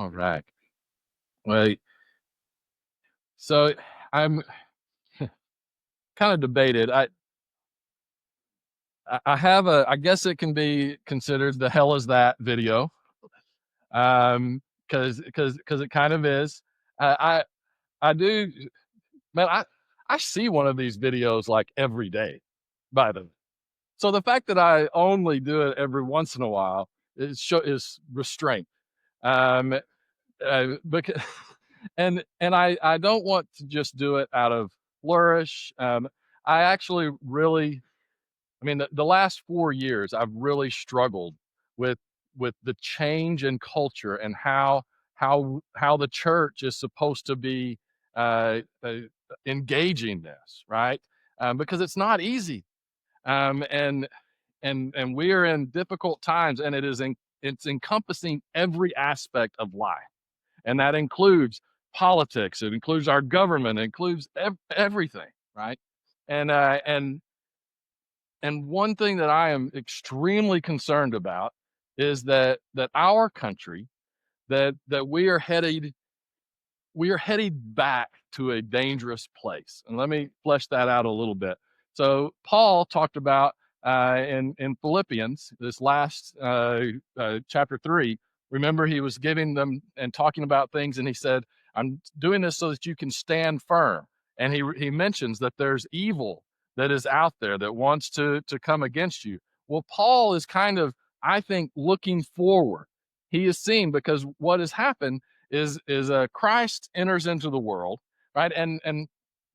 All right. Well, so I'm kind of debated. I have I guess it can be considered the hell is that video. Because it kind of is. I I do man, I see one of these videos like every day, by the way. So the fact that I only do it every once in a while is restraint. Um, because and I don't want to just do it out of flourish. I actually really, I mean, the last 4 years, I've really struggled with the change in culture and how the church is supposed to be engaging this, right? Because it's not easy, and we are in difficult times, and it's encompassing every aspect of life, and that includes politics. It includes our government. It includes everything, right? And one thing that I am extremely concerned about is that our country, that we are headed back to a dangerous place. And let me flesh that out a little bit. So Paul talked about in Philippians, this last chapter 3. Remember, he was giving them and talking about things, and he said, "I'm doing this so that you can stand firm." And he mentions that there's evil that is out there that wants to come against you. Well, Paul is kind of, I think, looking forward. He is seeing, because what has happened is Christ enters into the world, right? And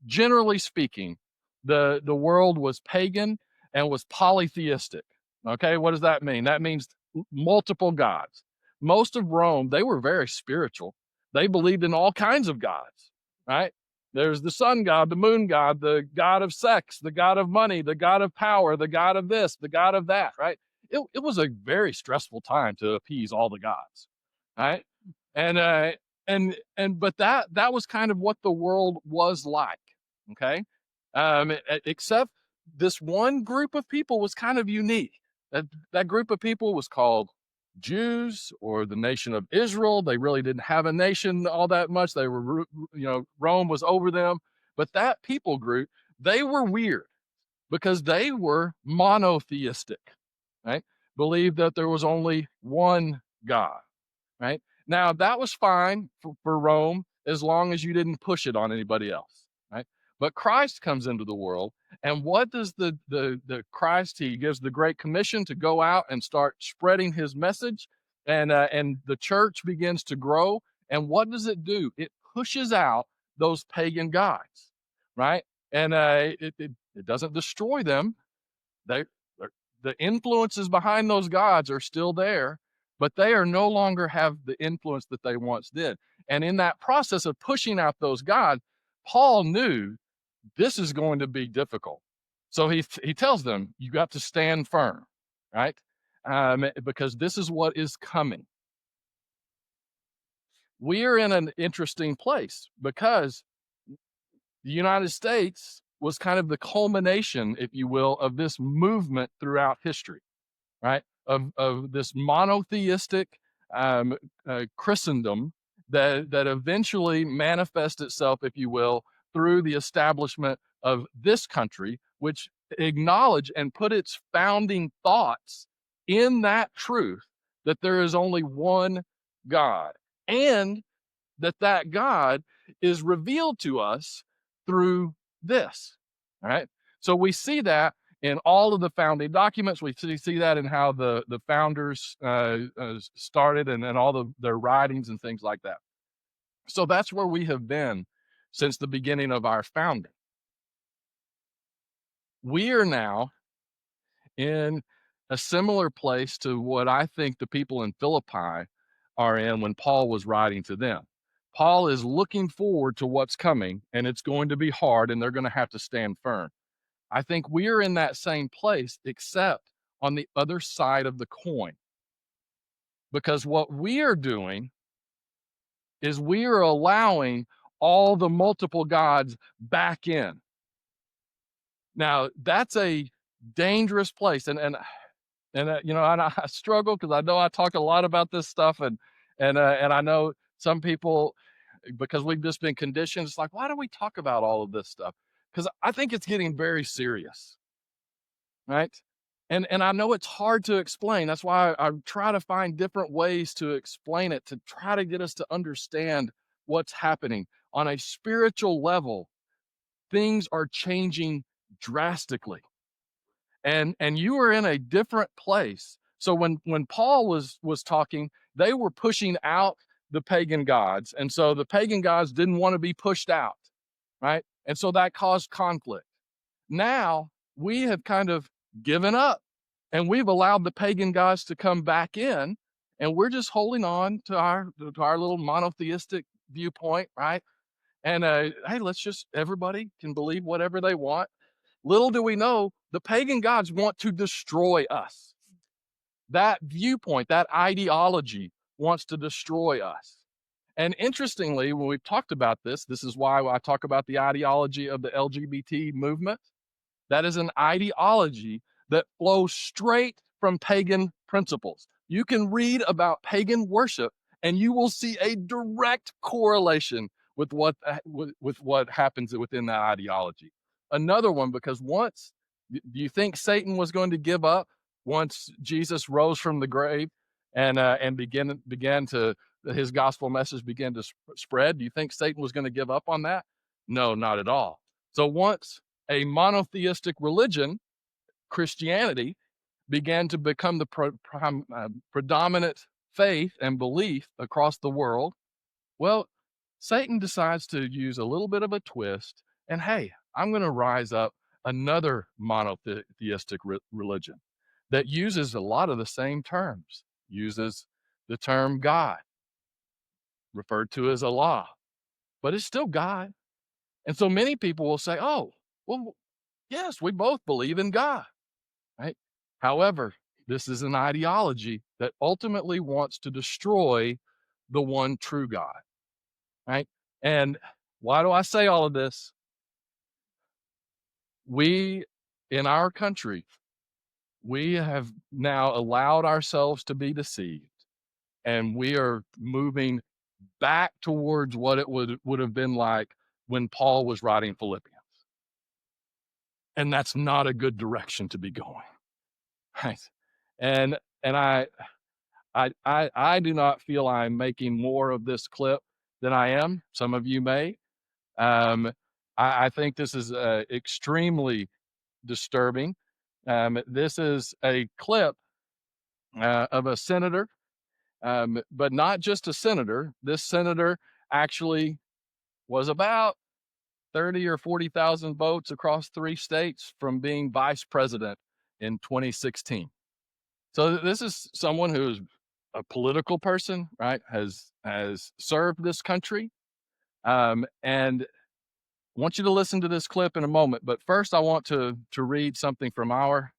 generally speaking, the world was pagan and was polytheistic. Okay, what does that mean? That means multiple gods. Most of Rome, they were very spiritual. They believed in all kinds of gods, right? There's the sun god, the moon god, the god of sex, the god of money, the god of power, the god of this, the god of that, right? It was a very stressful time to appease all the gods, right? And but that was kind of what the world was like. Okay, except this one group of people was kind of unique. That group of people was called Jews, or the nation of Israel. They really didn't have a nation all that much. They were, Rome was over them. But that people group, they were weird because they were monotheistic, right? Believed that there was only one God, right? Now, that was fine for Rome as long as you didn't push it on anybody else, right? But Christ comes into the world, and what does the Christ? He gives the Great Commission to go out and start spreading his message, and the church begins to grow. And what does it do? It pushes out those pagan gods, right? And it doesn't destroy them. They the influences behind those gods are still there, but they are no longer have the influence that they once did. And in that process of pushing out those gods, Paul knew this is going to be difficult. So he tells them, you got to stand firm, right? Because this is what is coming. We are in an interesting place because the United States was kind of the culmination, if you will, of this movement throughout history, right? Of this monotheistic um, Christendom that eventually manifests itself, if you will, through the establishment of this country, which acknowledged and put its founding thoughts in that truth that there is only one God, and that God is revealed to us through this. All right. So we see that in all of the founding documents. We see that in how the founders started, and all their writings and things like that. So that's where we have been since the beginning of our founding. We are now in a similar place to what I think the people in Philippi are in when Paul was writing to them. Paul is looking forward to what's coming, and it's going to be hard, and they're going to have to stand firm. I think we are in that same place, except on the other side of the coin. Because what we are doing is we are allowing all the multiple gods back in. Now, that's a dangerous place. And I struggle because I know I talk a lot about this stuff, And I know some people, because we've just been conditioned, it's like, why do we talk about all of this stuff? Because I think it's getting very serious, right? And I know it's hard to explain. That's why I try to find different ways to explain it, to try to get us to understand what's happening. On a spiritual level, things are changing drastically. And you are in a different place. So when Paul was talking, they were pushing out the pagan gods, and so the pagan gods didn't want to be pushed out, right? And so that caused conflict. Now we have kind of given up, and we've allowed the pagan gods to come back in, and we're just holding on to our little monotheistic viewpoint, right? And hey, let's just, everybody can believe whatever they want. Little do we know, the pagan gods want to destroy us. That viewpoint, that ideology wants to destroy us. And interestingly, when we've talked about this, this is why I talk about the ideology of the LGBT movement. That is an ideology that flows straight from pagan principles. You can read about pagan worship and you will see a direct correlation with what happens within that ideology. Another one, because once, do you think Satan was going to give up once Jesus rose from the grave and began to, his gospel message began to spread? Do you think Satan was going to give up on that? No, not at all. So once a monotheistic religion, Christianity, began to become the predominant faith and belief across the world, well, Satan decides to use a little bit of a twist, and hey, I'm going to rise up another monotheistic religion that uses a lot of the same terms, uses the term God, referred to as Allah, but it's still God. And so many people will say, oh, well, yes, we both believe in God, right? However, this is an ideology that ultimately wants to destroy the one true God, right? And why do I say all of this? We, in our country, we have now allowed ourselves to be deceived, and we are moving back towards what it would have been like when Paul was writing Philippians. And that's not a good direction to be going. Right. And I do not feel I'm making more of this clip than I am. Some of you may. Um, I think this is extremely disturbing. This is a clip of a senator, but not just a senator. This senator actually was about 30 or 40,000 votes across 3 states from being vice president in 2016. So this is someone who's a political person, right? Has served this country, and I want you to listen to this clip in a moment. But first, I want to read something from our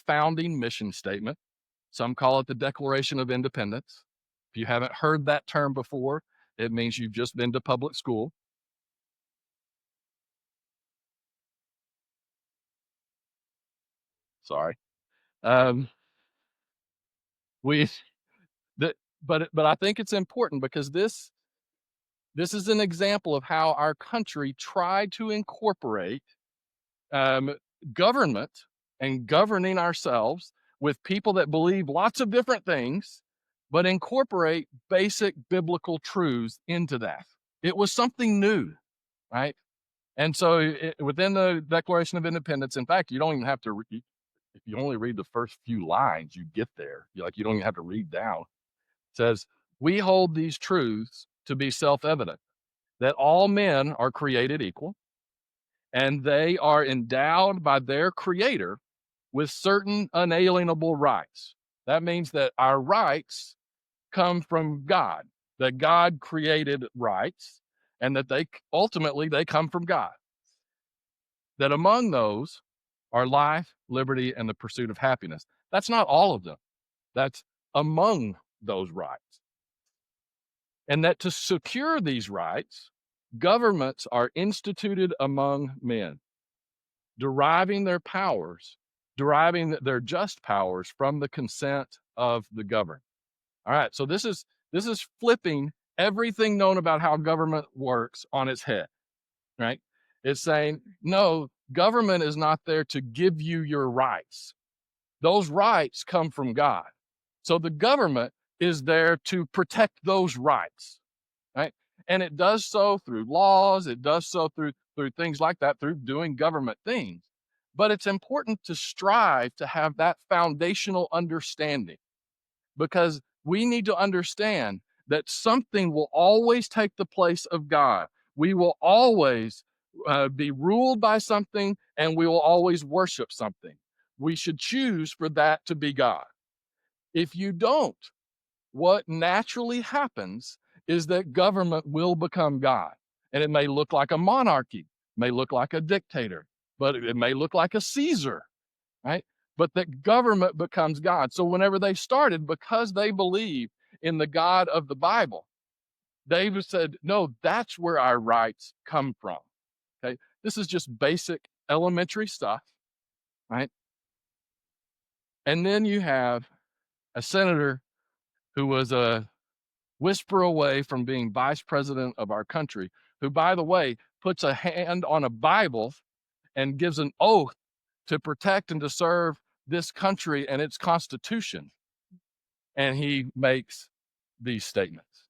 founding mission statement. Some call it the Declaration of Independence. If you haven't heard that term before, it means you've just been to public school. Sorry. Um, we that, but I think it's important because this is an example of how our country tried to incorporate um, government and governing ourselves with people that believe lots of different things, but incorporate basic biblical truths into that. It was something new, right? And so within the Declaration of Independence, in fact, you don't even have to read, if you only read the first few lines, you get there. You don't even have to read down. It says, we hold these truths to be self-evident, that all men are created equal, and they are endowed by their creator with certain unalienable rights. That means that our rights come from God, that God created rights, and that they ultimately they come from God. That among those are life, liberty, and the pursuit of happiness. That's not all of them. That's among those rights. And that to secure these rights, governments are instituted among men, deriving their just powers from the consent of the governed. All right, so this is flipping everything known about how government works on its head, right? It's saying, no, government is not there to give you your rights. Those rights come from God. So the government is there to protect those rights, right? And it does so through laws, it does so through things like that, through doing government things. But it's important to strive to have that foundational understanding, because we need to understand that something will always take the place of God. We will always be ruled by something, and we will always worship something. We should choose for that to be God. If you don't, what naturally happens is that government will become God. And it may look like a monarchy, may look like a dictator, but it may look like a Caesar, right? But that government becomes God. So whenever they started, because they believe in the God of the Bible, David said, no, that's where our rights come from. Okay. This is just basic elementary stuff, right? And then you have a senator who was a whisper away from being vice president of our country, who, by the way, puts a hand on a Bible and gives an oath to protect and to serve this country and its constitution. And he makes these statements.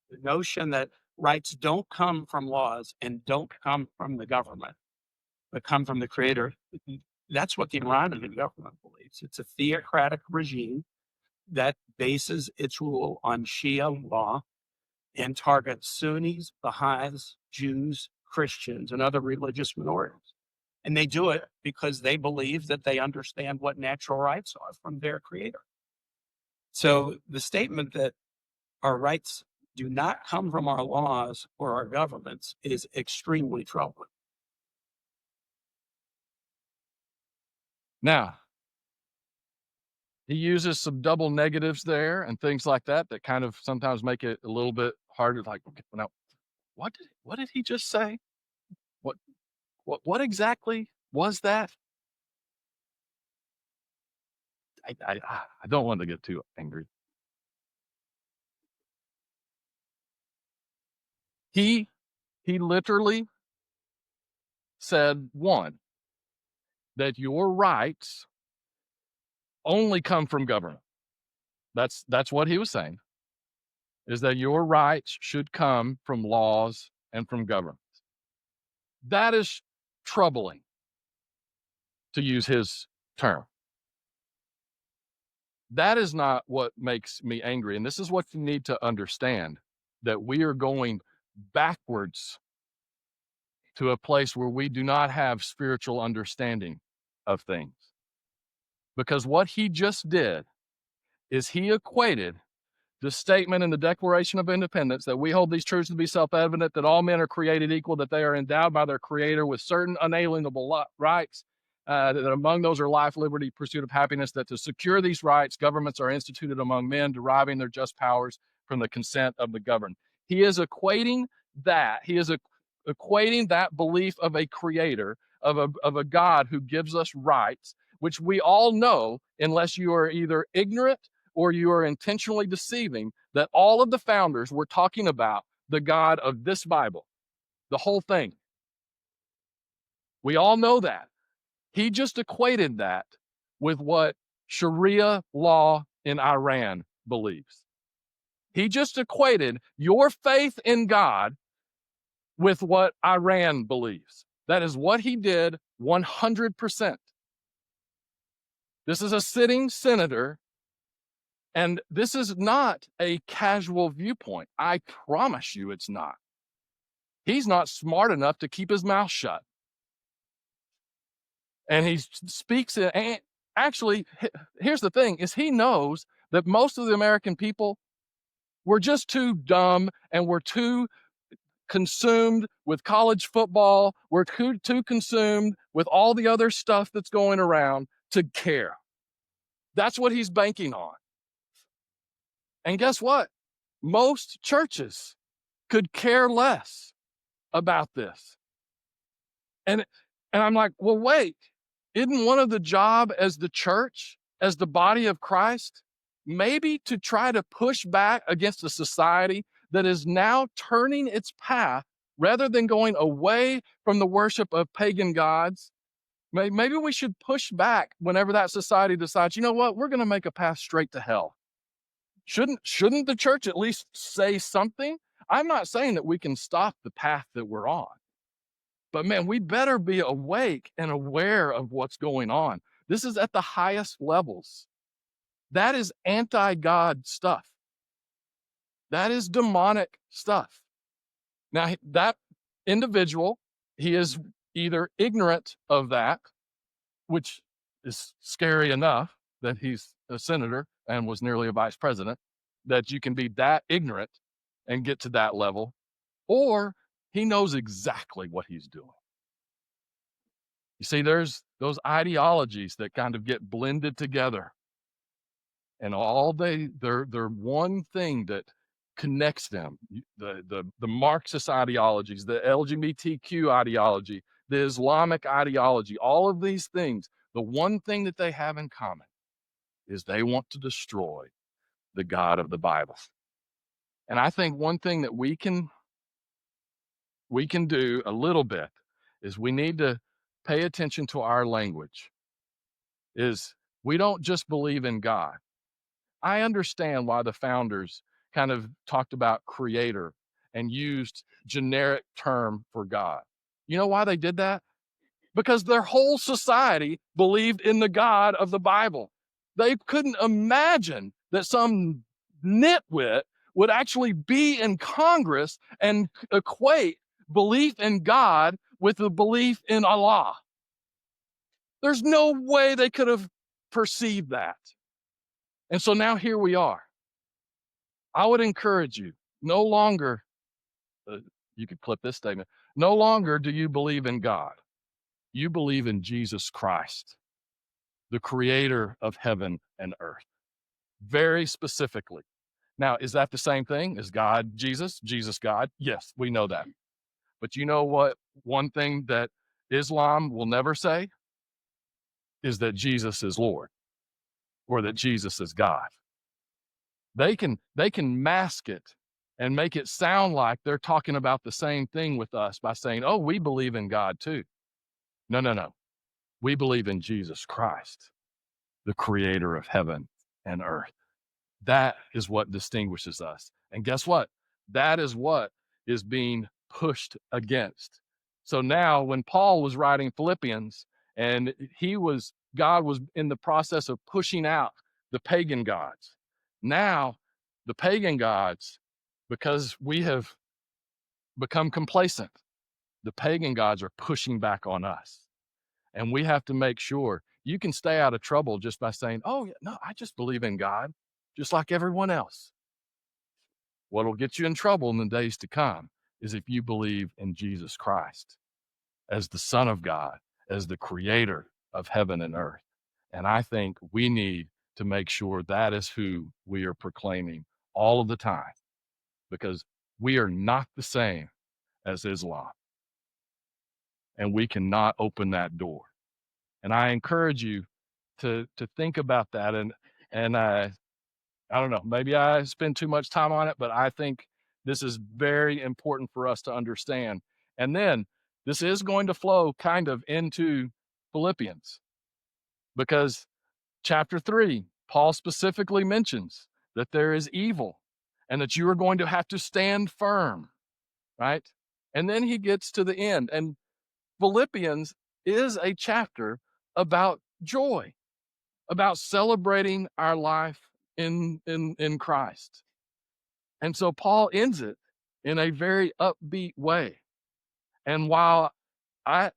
The notion that rights don't come from laws and don't come from the government, but come from the creator. That's what the Iranian government believes. It's a theocratic regime that bases its rule on Shia law and targets Sunnis, Baha'is, Jews, Christians, and other religious minorities. And they do it because they believe that they understand what natural rights are from their creator. So the statement that our rights do not come from our laws or our governments is extremely troubling. Now, he uses some double negatives there and things like that that kind of sometimes make it a little bit harder. Like, okay, now, what did he just say? What what exactly was that? I don't want to get too angry. He literally said, one, that your rights only come from government. That's what he was saying, is that your rights should come from laws and from government. That is troubling, to use his term. That is not what makes me angry. And this is what you need to understand, that we are going backwards to a place where we do not have spiritual understanding of things. Because what he just did is he equated the statement in the Declaration of Independence that we hold these truths to be self-evident, that all men are created equal, that they are endowed by their creator with certain unalienable rights, that among those are life, liberty, pursuit of happiness, that to secure these rights, governments are instituted among men, deriving their just powers from the consent of the governed. He is equating that. He is equating that belief of a creator, of a God who gives us rights, which we all know, unless you are either ignorant or you are intentionally deceiving, that all of the founders were talking about the God of this Bible, the whole thing. We all know that. He just equated that with what Sharia law in Iran believes. He just equated your faith in God with what Iran believes. That is what he did 100%. This is a sitting senator, and this is not a casual viewpoint. I promise you it's not. He's not smart enough to keep his mouth shut. And he speaks it. And actually, here's the thing, is he knows that most of the American people were just too dumb and were too consumed with college football. We're too consumed with all the other stuff that's going around to care. That's what he's banking on. And guess what? Most churches could care less about this. And I'm like, well, wait, isn't one of the job as the church, as the body of Christ, maybe to try to push back against a society that is now turning its path rather than going away from the worship of pagan gods. Maybe we should push back whenever that society decides, you know what, we're going to make a path straight to hell. Shouldn't the church at least say something? I'm not saying that we can stop the path that we're on, but man, we better be awake and aware of what's going on. This is at the highest levels. That is anti-God stuff. That is demonic stuff. Now, that individual, he is either ignorant of that, which is scary enough that he's a senator and was nearly a vice president, that you can be that ignorant and get to that level, or he knows exactly what he's doing. You see, there's those ideologies that kind of get blended together, and they're one thing that connects them. The Marxist ideologies, the LGBTQ ideology, the Islamic ideology, all of these things, the one thing that they have in common is they want to destroy the God of the Bible. And I think one thing that we can do a little bit is we need to pay attention to our language. Is we don't just believe in God. I understand why the founders kind of talked about creator and used generic term for God. You know why they did that? Because their whole society believed in the God of the Bible. They couldn't imagine that some nitwit would actually be in Congress and equate belief in God with the belief in Allah. There's no way they could have perceived that. And so now here we are. I would encourage you, no longer, you could clip this statement, no longer do you believe in God. You believe in Jesus Christ, the creator of heaven and earth, very specifically. Now, is that the same thing? Is God Jesus? Jesus God? Yes, we know that. But you know what? One thing that Islam will never say is that Jesus is Lord or that Jesus is God. They can mask it and make it sound like they're talking about the same thing with us by saying, "Oh, we believe in God too." No, no, no. We believe in Jesus Christ, the creator of heaven and earth. That is what distinguishes us. And guess what? That is what is being pushed against. So now when Paul was writing Philippians and God was in the process of pushing out the pagan gods. Now the pagan gods, because we have become complacent, the pagan gods are pushing back on us. And we have to make sure you can stay out of trouble just by saying, "Oh, yeah, no, I just believe in God, just like everyone else." What'll get you in trouble in the days to come is if you believe in Jesus Christ as the Son of God, as the creator of heaven and earth. And I think we need to make sure that is who we are proclaiming all of the time, because we are not the same as Islam, and we cannot open that door. And I encourage you to think about that. And I don't know, maybe I spend too much time on it, but I think this is very important for us to understand. And then this is going to flow kind of into Philippians, because chapter 3, Paul specifically mentions that there is evil and that you are going to have to stand firm, right? And then he gets to the end, and Philippians is a chapter about joy, about celebrating our life in Christ. And so Paul ends it in a very upbeat way. And while I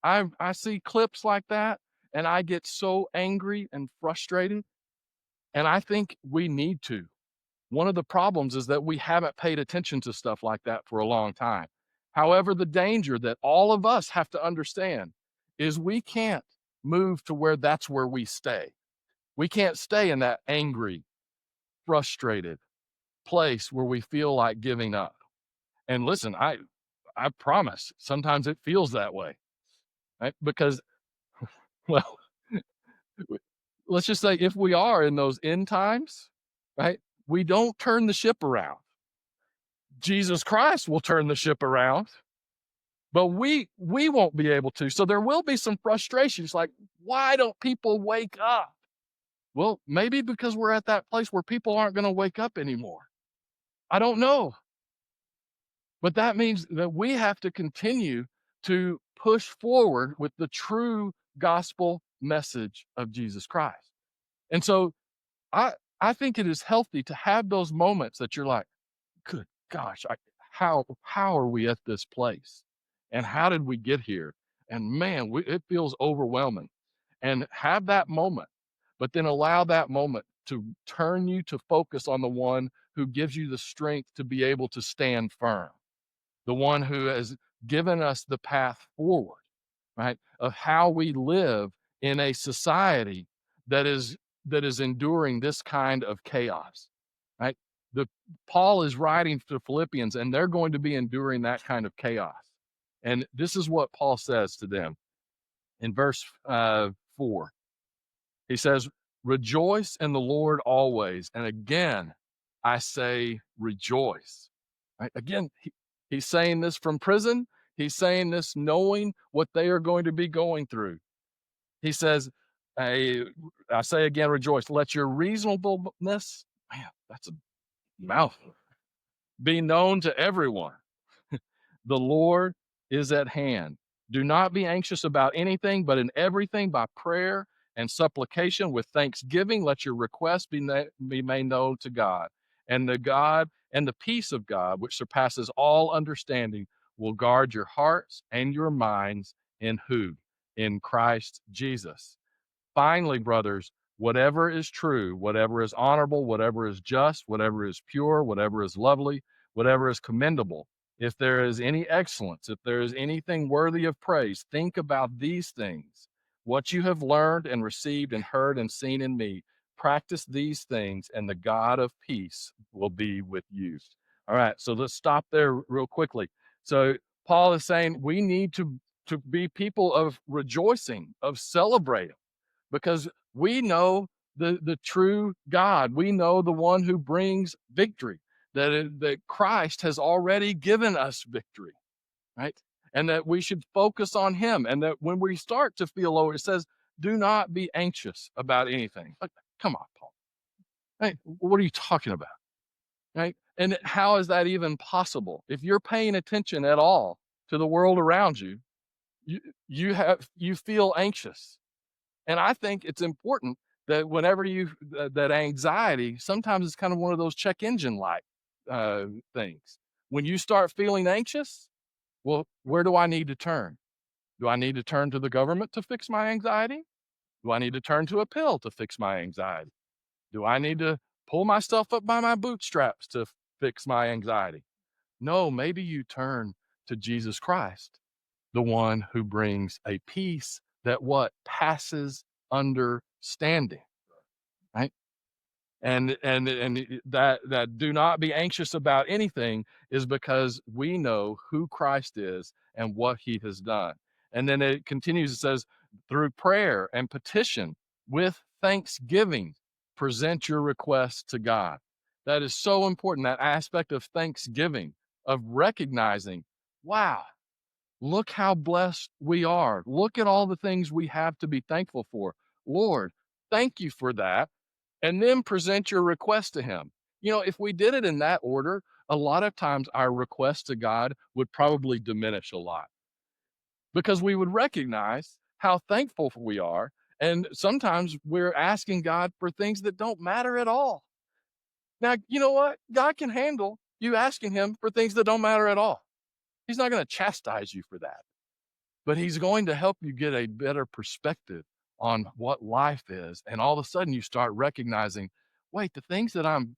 I see clips like that and I get so angry and frustrated, and I think we need to. One of the problems is that we haven't paid attention to stuff like that for a long time. However, the danger that all of us have to understand is we can't move to where that's where we stay. We can't stay in that angry, frustrated place where we feel like giving up. And listen, I promise sometimes it feels that way, right? Because, well, let's just say if we are in those end times, right? We don't turn the ship around. Jesus Christ will turn the ship around, but we won't be able to. So there will be some frustrations like, why don't people wake up? Well, maybe because we're at that place where people aren't going to wake up anymore. I don't know. But that means that we have to continue to push forward with the true gospel message of Jesus Christ. And so I I think it is healthy to have those moments that you're like, good gosh, how are we at this place? And how did we get here? And man, it feels overwhelming. And have that moment, but then allow that moment to turn you to focus on the one who gives you the strength to be able to stand firm, the one who has given us the path forward, right? Of how we live in a society that is enduring this kind of chaos, right? The Paul is writing to Philippians, and they're going to be enduring that kind of chaos. And this is what Paul says to them in verse 4. He says, "Rejoice in the Lord always." And again, I say, rejoice. Right? Again, he's saying this from prison. He's saying this knowing what they are going to be going through. He says, I say again, rejoice. Let your reasonableness, man, that's a mouthful, be known to everyone. The Lord is at hand. Do not be anxious about anything, but in everything by prayer and supplication with thanksgiving, let your requests be made known to God. And the peace of God, which surpasses all understanding, will guard your hearts and your minds in who? In Christ Jesus. Finally, brothers, whatever is true, whatever is honorable, whatever is just, whatever is pure, whatever is lovely, whatever is commendable, if there is any excellence, if there is anything worthy of praise, think about these things. What you have learned and received and heard and seen in me, practice these things, and the God of peace will be with you. All right, so let's stop there real quickly. So Paul is saying we need to be people of rejoicing, of celebrating, because we know the true God. We know the one who brings victory, that Christ has already given us victory, right? And that we should focus on him. And that when we start to feel low, it says, do not be anxious about anything. Like, come on, Paul. Hey, what are you talking about? Right? And how is that even possible? If you're paying attention at all to the world around you, you you feel anxious. And I think it's important that whenever that anxiety, sometimes it's kind of one of those check engine light things. When you start feeling anxious, well, where do I need to turn? Do I need to turn to the government to fix my anxiety? Do I need to turn to a pill to fix my anxiety? Do I need to pull myself up by my bootstraps to fix my anxiety? No, maybe you turn to Jesus Christ, the one who brings a peace that what passes understanding, right? And that do not be anxious about anything is because we know who Christ is and what he has done. And then it continues, it says, through prayer and petition with thanksgiving, present your requests to God. That is so important, that aspect of thanksgiving, of recognizing, wow, look how blessed we are. Look at all the things we have to be thankful for. Lord, thank you for that. And then present your request to him. You know, if we did it in that order, a lot of times our requests to God would probably diminish a lot because we would recognize how thankful we are. And sometimes we're asking God for things that don't matter at all. Now, you know what? God can handle you asking him for things that don't matter at all. He's not going to chastise you for that, but he's going to help you get a better perspective on what life is. And all of a sudden you start recognizing, wait, the things that I'm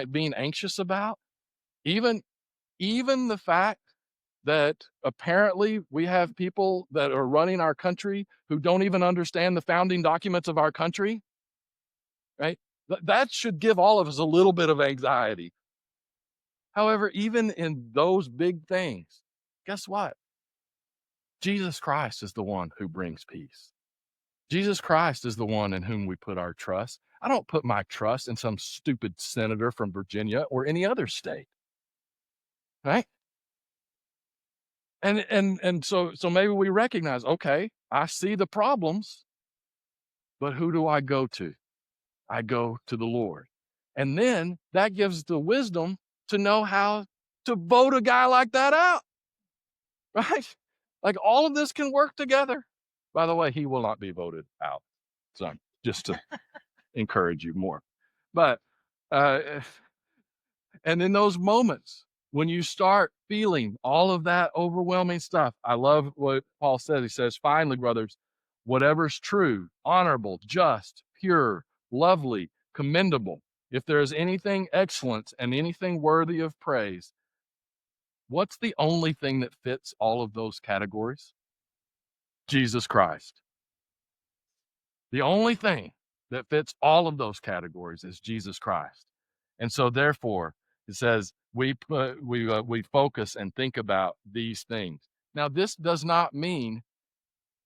being anxious about, even even the fact that apparently we have people that are running our country who don't even understand the founding documents of our country, right? That should give all of us a little bit of anxiety. However, even in those big things, guess what? Jesus Christ is the one who brings peace. Jesus Christ is the one in whom we put our trust. I don't put my trust in some stupid senator from Virginia or any other state, right? And so maybe we recognize, okay, I see the problems, but who do I go to? I go to the Lord. And then that gives the wisdom to know how to vote a guy like that out, right? Like all of this can work together. By the way, he will not be voted out. So just to encourage you more. But uh, and in those moments when you start feeling all of that overwhelming stuff, I love what Paul says. He says, finally, brothers, whatever's true, honorable, just, pure, lovely, commendable, if there is anything excellent and anything worthy of praise, what's the only thing that fits all of those categories? Jesus Christ. The only thing that fits all of those categories is Jesus Christ. And so therefore, it says we focus and think about these things. Now, this does not mean,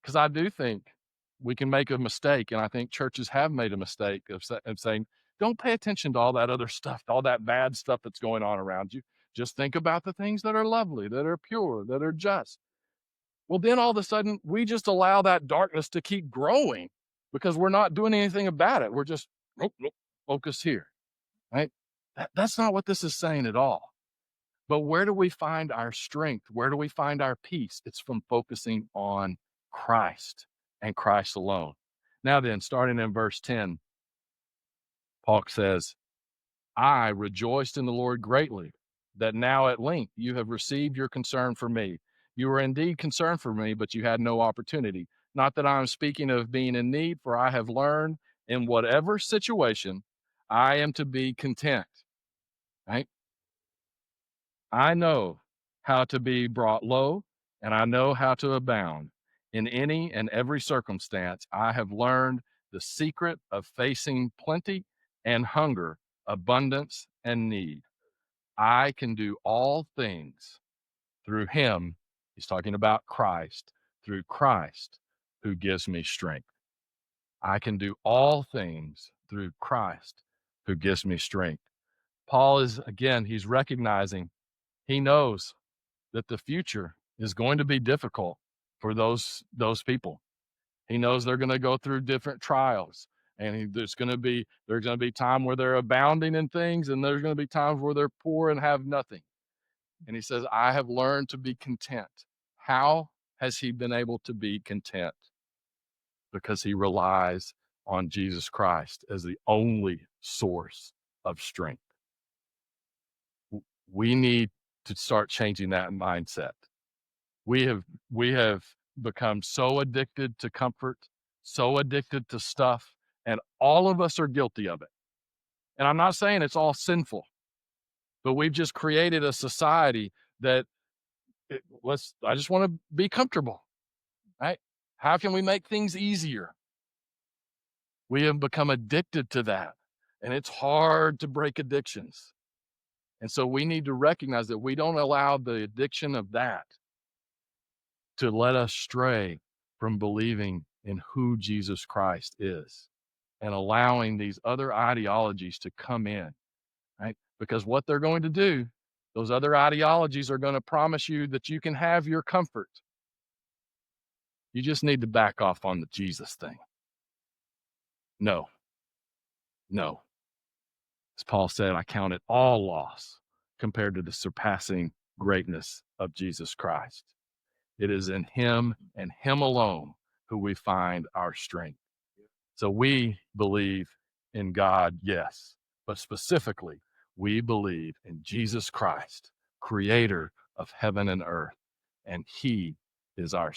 because I do think we can make a mistake, and I think churches have made a mistake of saying, don't pay attention to all that other stuff, all that bad stuff that's going on around you. Just think about the things that are lovely, that are pure, that are just. Well, then all of a sudden, we just allow that darkness to keep growing because we're not doing anything about it. We're just nope, nope, focus here, right? That's not what this is saying at all. But where do we find our strength? Where do we find our peace? It's from focusing on Christ and Christ alone. Now then, starting in verse 10, Paul says, I rejoiced in the Lord greatly that now at length you have received your concern for me. You were indeed concerned for me, but you had no opportunity. Not that I am speaking of being in need, for I have learned in whatever situation I am to be content. Right? I know how to be brought low, and I know how to abound. In any and every circumstance, I have learned the secret of facing plenty and hunger, abundance and need. I can do all things through him. He's talking about Christ, through Christ who gives me strength. I can do all things through Christ who gives me strength. Paul is, again, he's recognizing, he knows that the future is going to be difficult for those people. He knows they're going to go through different trials, and there's going to be time where they're abounding in things, and there's going to be times where they're poor and have nothing. And he says, I have learned to be content. How has he been able to be content? Because he relies on Jesus Christ as the only source of strength. We need to start changing that mindset. We have become so addicted to comfort, so addicted to stuff, and all of us are guilty of it. And I'm not saying it's all sinful, but we've just created a society that I just want to be comfortable, right? How can we make things easier? We have become addicted to that, and it's hard to break addictions. And so we need to recognize that we don't allow the addiction of that to let us stray from believing in who Jesus Christ is and allowing these other ideologies to come in, right? Because what they're going to do, those other ideologies are going to promise you that you can have your comfort. You just need to back off on the Jesus thing. No, no. As Paul said, I count it all loss compared to the surpassing greatness of Jesus Christ. It is in him and him alone who we find our strength. So we believe in God, yes, but specifically, we believe in Jesus Christ, creator of heaven and earth, and he is our